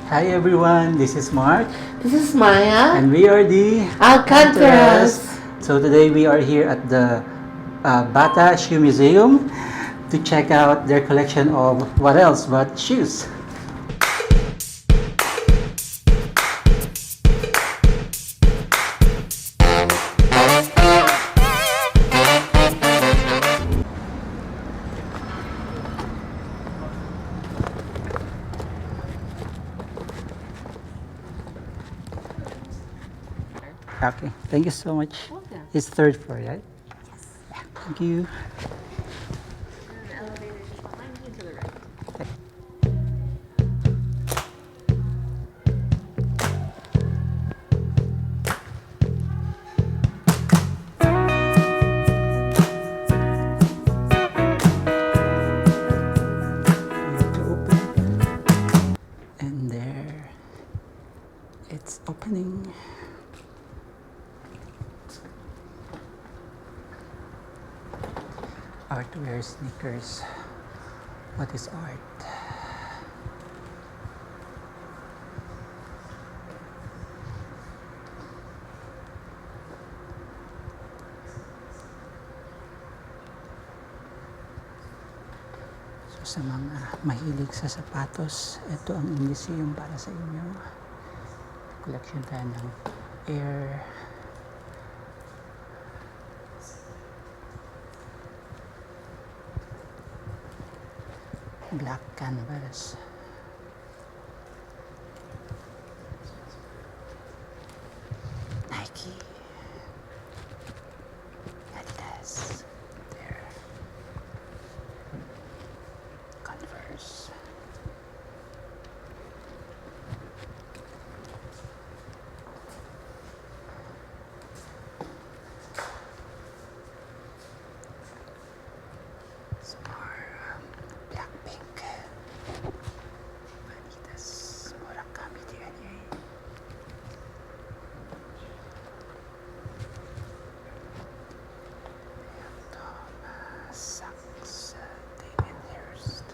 Hi everyone, this is Mark. This is Maya. And we are the Alcantras. So today we are here at the Bata Shoe Museum to check out their collection of what else but shoes. Okay, thank you so much. Welcome. It's third floor, right? Yes. Thank you. The elevator is just behind you to the right. To open. And there, it's opening. Artwear, sneakers. What is art? So sa mga mahilig sa sapatos, ito ang museum para sa inyo. Collection tayo ng Air. Black canvas. Nike. Adidas. There. Converse. Some more Blackpink. Adidas. Murakami DNA. Thomas Sachs. David Hirst.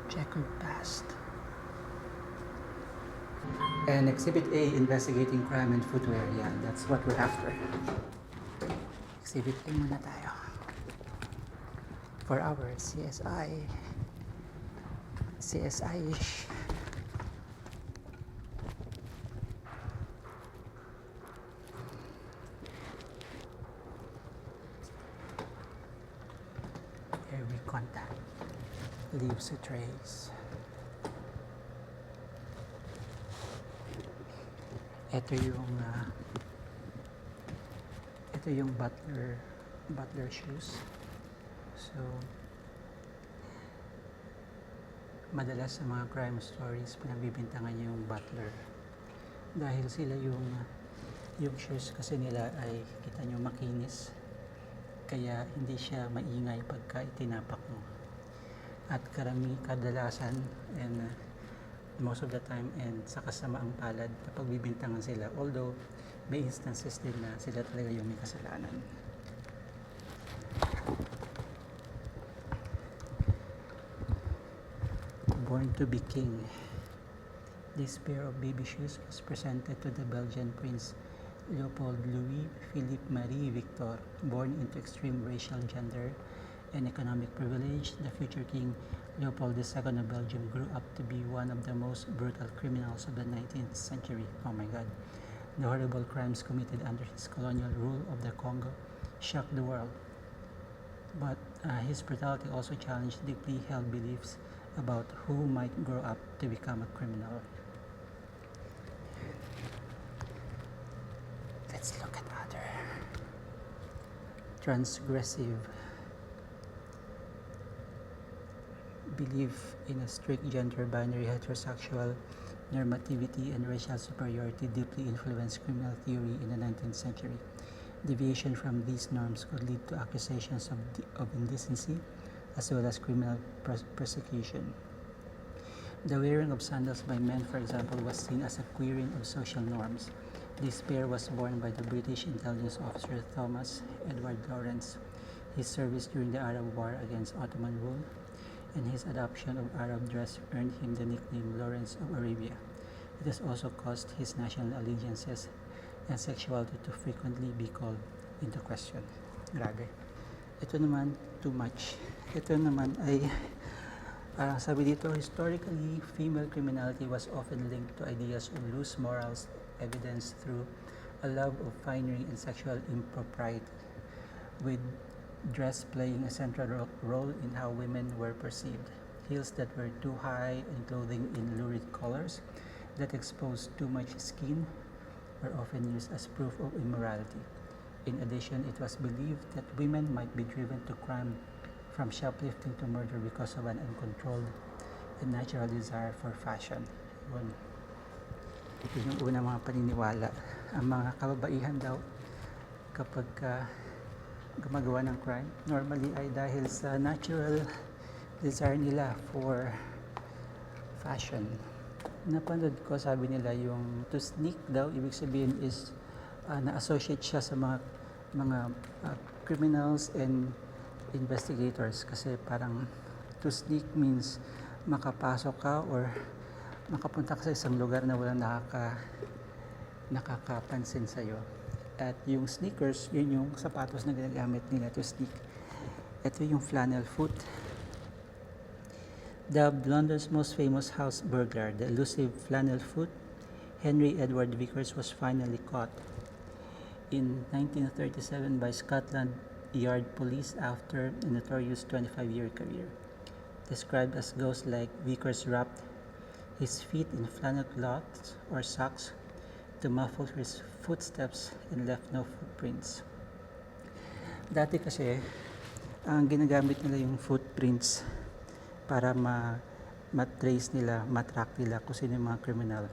Checkered past. And Exhibit A, investigating crime and footwear. Yeah, that's what we're after. Exhibit A muna tayo. For our CSI. CSI-ish. Every contact leaves a trace. Ito yung butler shoes. So madalas sa mga crime stories pinagbibintangan yung butler dahil sila yung shoes kasi nila ay kita nyo makinis, kaya hindi siya maingay pagka itinapak mo. At kadalasan and most of the time and sa kasamaang palad na pagbibintangan sila, although may instances din na sila talaga yung may kasalanan. Born to be king. This pair of baby shoes was presented to the Belgian Prince Leopold Louis Philippe Marie Victor. Born into extreme racial, gender, and economic privilege, the future King Leopold II of Belgium grew up to be one of the most brutal criminals of the 19th century. Oh my God. The horrible crimes committed under his colonial rule of the Congo shocked the world. But his brutality also challenged deeply held beliefs about who might grow up to become a criminal. Let's look at other transgressive belief in a strict gender binary heterosexual Normativity and racial superiority deeply influenced criminal theory in the 19th century. Deviation from these norms could lead to accusations of indecency as well as criminal persecution. The wearing of sandals by men, for example, was seen as a queering of social norms. This pair was born by the British intelligence officer Thomas Edward Lawrence. His service during the Arab War against Ottoman rule and his adoption of Arab dress earned him the nickname Lawrence of Arabia. It has also caused his national allegiances and sexuality to frequently be called into question. Grabe. Ito naman, too much. Ito naman ay, sabi dito, historically, female criminality was often linked to ideas of loose morals evidenced through a love of finery and sexual impropriety, with dress playing a central role in how women were perceived. Heels that were too high and clothing in lurid colors that exposed too much skin were often used as proof of immorality. In addition, it was believed that women might be driven to crime from shoplifting to murder because of an uncontrolled and natural desire for fashion. Yun yung unang mga paniniwala. Ang mga kababaihan daw kapag gumagawa ng crime, normally ay dahil sa natural desire nila for fashion. Napanood ko, sabi nila yung to sneak daw, ibig sabihin is na-associate siya sa mga criminals and investigators kasi parang to sneak means makapasok ka or makapunta ka sa isang lugar na walang nakakapansin sa'yo. At yung sneakers, yun yung sapatos na ginagamit nila to sneak. Ito yung flannel foot. Dubbed London's most famous house burglar, the elusive flannel foot, Henry Edward Vickers was finally caught in 1937 by Scotland Yard police after a notorious 25-year career. Described as ghost-like, Vickers wrapped his feet in flannel cloths or socks to muffle his footsteps and left no footprints. Dati kasi, ang ginagamit nila yung footprints para ma-trace nila, ma-track nila kung sino yung mga criminal.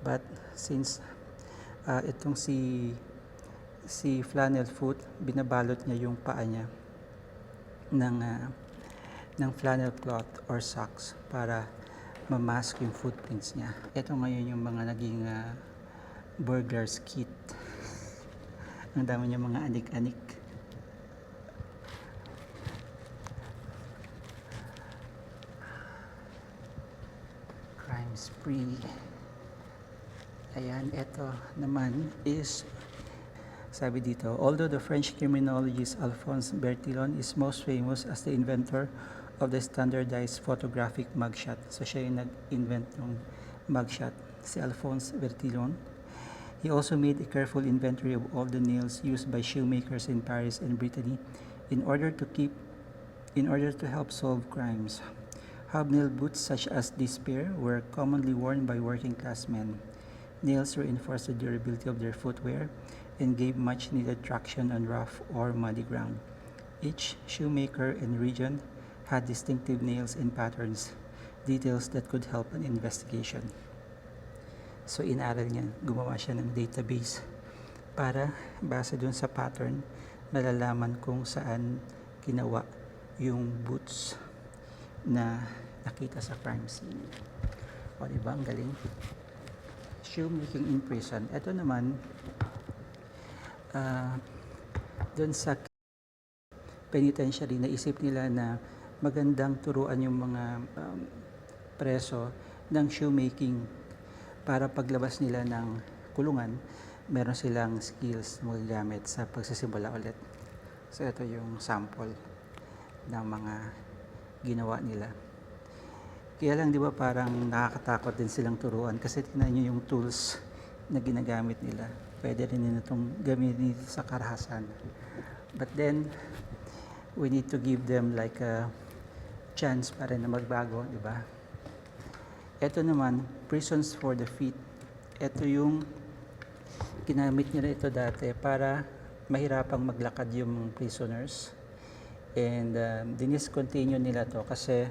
But since itong si flannel foot, binabalot niya yung paa niya ng flannel cloth or socks para ma-mask yung footprints niya. Ito ngayon yung mga naging burglar's kit. Ang dami niya mga anik-anik. Crime spree. Ayan, ito naman is, sabi dito, although the French criminologist Alphonse Bertillon is most famous as the inventor of the standardized photographic mugshot. So siya yung nag-invent ng mugshot, si Alphonse Bertillon. He also made a careful inventory of all the nails used by shoemakers in Paris and Brittany in order to help solve crimes. Hobnail boots such as this pair were commonly worn by working class men. Nails reinforced the durability of their footwear and gave much needed traction on rough or muddy ground. Each shoemaker and region had distinctive nails and patterns, details that could help an investigation. So inaral niya, gumawa siya ng database para base dun sa pattern, malalaman kung saan ginawa yung boots na nakita sa crime scene. O diba, ang galing. Shoemaking in prison. Ito naman, dun sa penitentiary, naisip nila na magandang turuan yung mga preso ng shoemaking para paglabas nila ng kulungan, meron silang skills na magagamit sa pagsisimula ulit. So ito yung sample ng mga ginawa nila. Kaya lang, di ba, parang nakakatakot din silang turuan kasi tingnan nyo yung tools na ginagamit nila. Pwede rin nila itong gamitin sa karahasan. But then, we need to give them like a chance para na magbago, di ba? Ito naman, prisons for the feet. Ito yung ginamit nila ito dati para mahirapang maglakad yung prisoners. And diniscontinue nila to kasi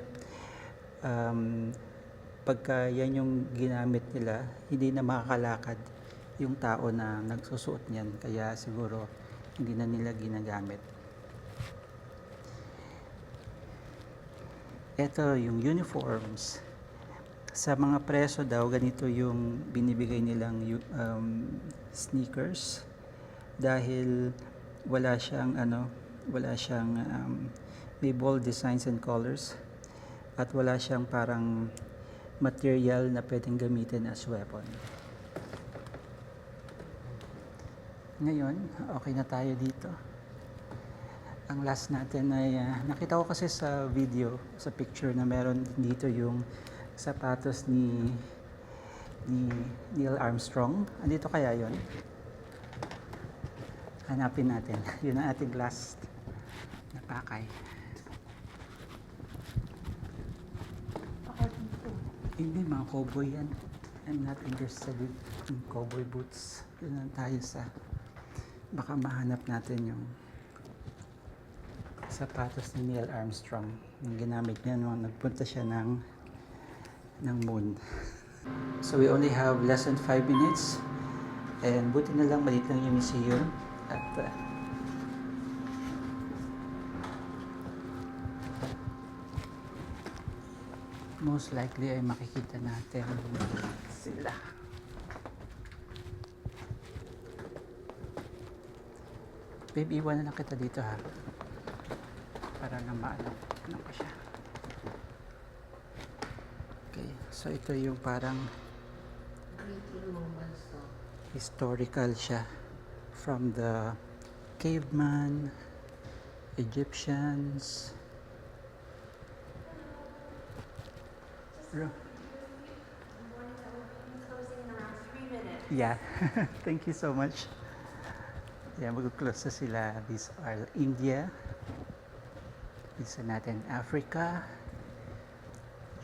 pagka yan yung ginamit nila, hindi na makakalakad yung tao na nagsusuot niyan. Kaya siguro hindi na nila ginagamit. Ito yung uniforms. Sa mga preso daw, ganito yung binibigay nilang sneakers dahil wala siyang may bold designs and colors at wala siyang parang material na pwedeng gamitin as weapon. Ngayon, okay na tayo dito. Ang last natin ay nakita ko kasi sa video, sa picture na meron dito yung sapatos ni Neil Armstrong. Andito kaya yon? Hanapin natin. Yun ang ating last na pakay. Hindi, mga cowboy yan. I'm not interested in cowboy boots. Yun lang tayo sa baka mahanap natin yung sapatos ni Neil Armstrong. Yung ginamit niya nung nagpunta siya ng moon. So we only have less than 5 minutes and buti na lang maliit lang yung museum at most likely ay makikita natin sila. Babe, iwan na lang kita dito ha para na maano ko siya. Okay, so ito yung parang historical siya from the caveman, Egyptians. Yeah, thank you so much. Yeah, mag-close na sila. These are India. Isa natin Africa,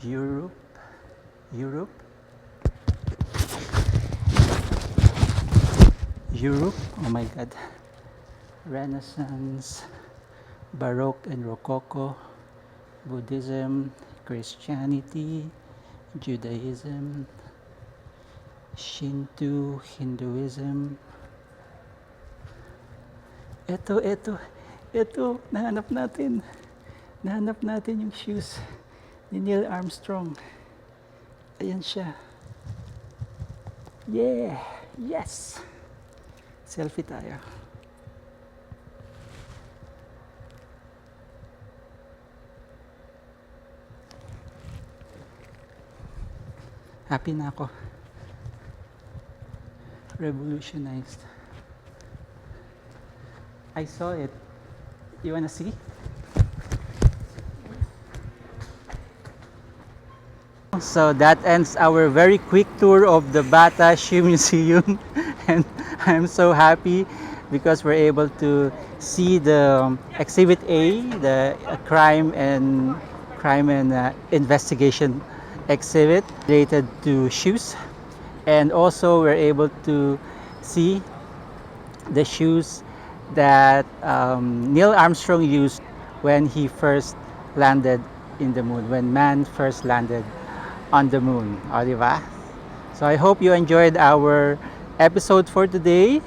Europe, oh my God, Renaissance, Baroque and Rococo, Buddhism, Christianity, Judaism, Shinto, Hinduism. Ito, nahanap natin yung shoes ni Neil Armstrong. Ayan siya. Yeah! Yes! Selfie tayo. Happy na ako. Revolutionized. I saw it. You wanna see? So that ends our very quick tour of the Bata Shoe Museum, and I'm so happy because we're able to see the Exhibit A, the crime and investigation exhibit related to shoes, and also we're able to see the shoes that Neil Armstrong used when he first landed in the moon, when man first landed on the moon. O, diba? So I hope you enjoyed our episode for today.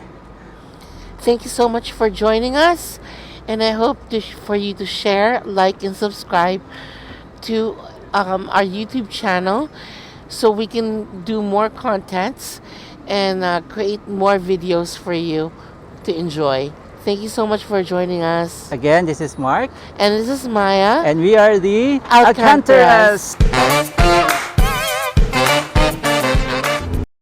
Thank you so much for joining us, and I hope for you to share, like, and subscribe to our YouTube channel so we can do more contents and create more videos for you to enjoy. Thank you so much for joining us. Again, this is Mark. And this is Maya. And we are the Alcantaras. Alcantaras.